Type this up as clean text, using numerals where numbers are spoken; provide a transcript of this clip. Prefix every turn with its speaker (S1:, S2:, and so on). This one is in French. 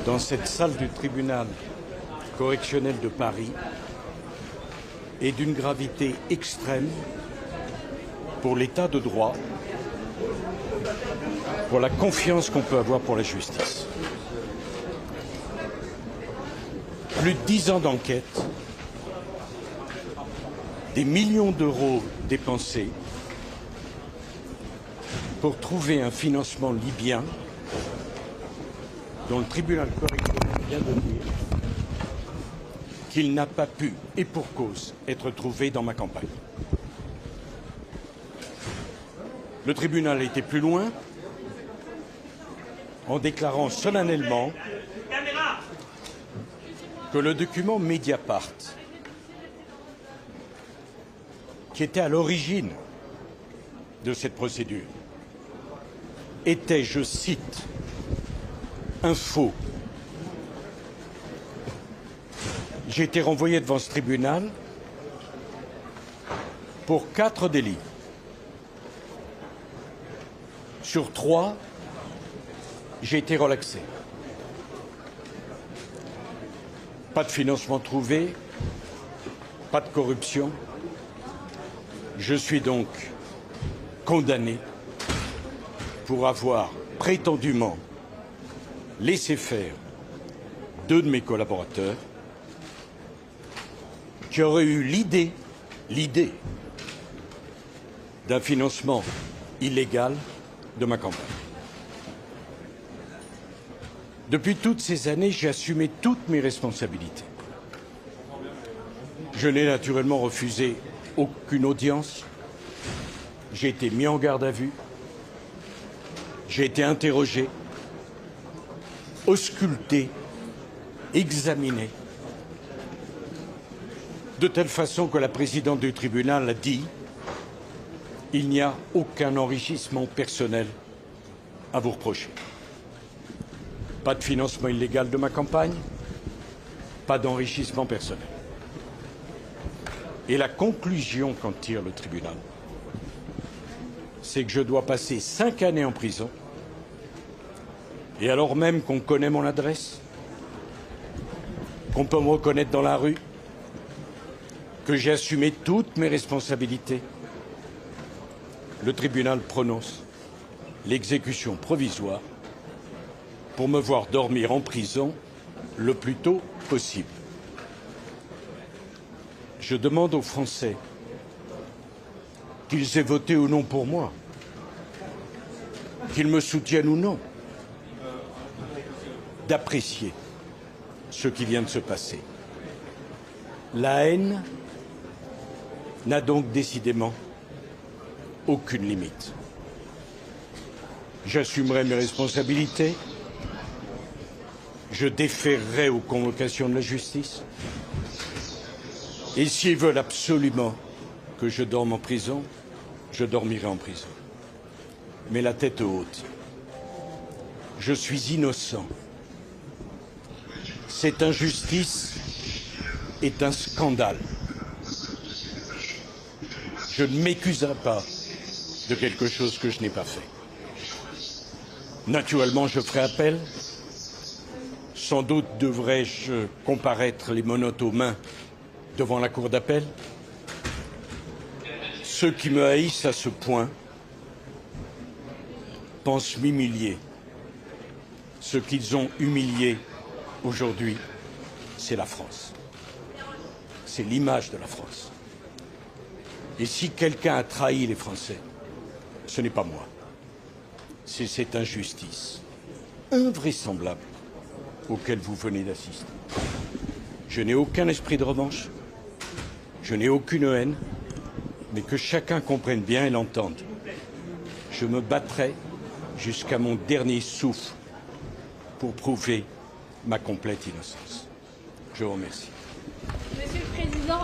S1: dans cette salle du tribunal correctionnel de Paris est d'une gravité extrême pour l'état de droit, pour la confiance qu'on peut avoir pour la justice. Plus de 10 ans d'enquête, des millions d'euros dépensés pour trouver un financement libyen dont le tribunal correctionnel vient de dire qu'il n'a pas pu, et pour cause, être trouvé dans ma campagne. Le tribunal a été plus loin en déclarant solennellement que le document Mediapart, qui était à l'origine de cette procédure, était, je cite, un faux. J'ai été renvoyé devant ce tribunal pour 4 délits. Sur 3, j'ai été relaxé. Pas de financement trouvé, pas de corruption. Je suis donc condamné pour avoir prétendument laissé faire 2 de mes collaborateurs qui auraient eu l'idée d'un financement illégal de ma campagne. Depuis toutes ces années, j'ai assumé toutes mes responsabilités. Je n'ai naturellement refusé aucune audience. J'ai été mis en garde à vue. J'ai été interrogé, ausculté, examiné, de telle façon que la présidente du tribunal a dit « Il n'y a aucun enrichissement personnel à vous reprocher. Pas de financement illégal de ma campagne, pas d'enrichissement personnel. » Et la conclusion qu'en tire le tribunal, c'est que je dois passer 5 années en prison, et alors même qu'on connaît mon adresse, qu'on peut me reconnaître dans la rue, que j'ai assumé toutes mes responsabilités, le tribunal prononce l'exécution provisoire pour me voir dormir en prison le plus tôt possible. Je demande aux Français qu'ils aient voté ou non pour moi, qu'ils me soutiennent ou non, d'apprécier ce qui vient de se passer. La haine n'a donc décidément aucune limite. J'assumerai mes responsabilités, je déférerai aux convocations de la justice, et s'ils veulent absolument que je dorme en prison, je dormirai en prison. Mais la tête haute. Je suis innocent. Cette injustice est un scandale. Je ne m'accuserai pas de quelque chose que je n'ai pas fait. Naturellement, je ferai appel. Sans doute devrais-je comparaître les menottes aux mains devant la cour d'appel. Ceux qui me haïssent à ce point pensent m'humilier. Ce qu'ils ont humilié aujourd'hui, c'est la France. C'est l'image de la France. Et si quelqu'un a trahi les Français, ce n'est pas moi. C'est cette injustice invraisemblable auquel vous venez d'assister. Je n'ai aucun esprit de revanche, je n'ai aucune haine, mais que chacun comprenne bien et l'entende. Je me battrai jusqu'à mon dernier souffle pour prouver ma complète innocence. Je vous remercie.
S2: Monsieur le Président.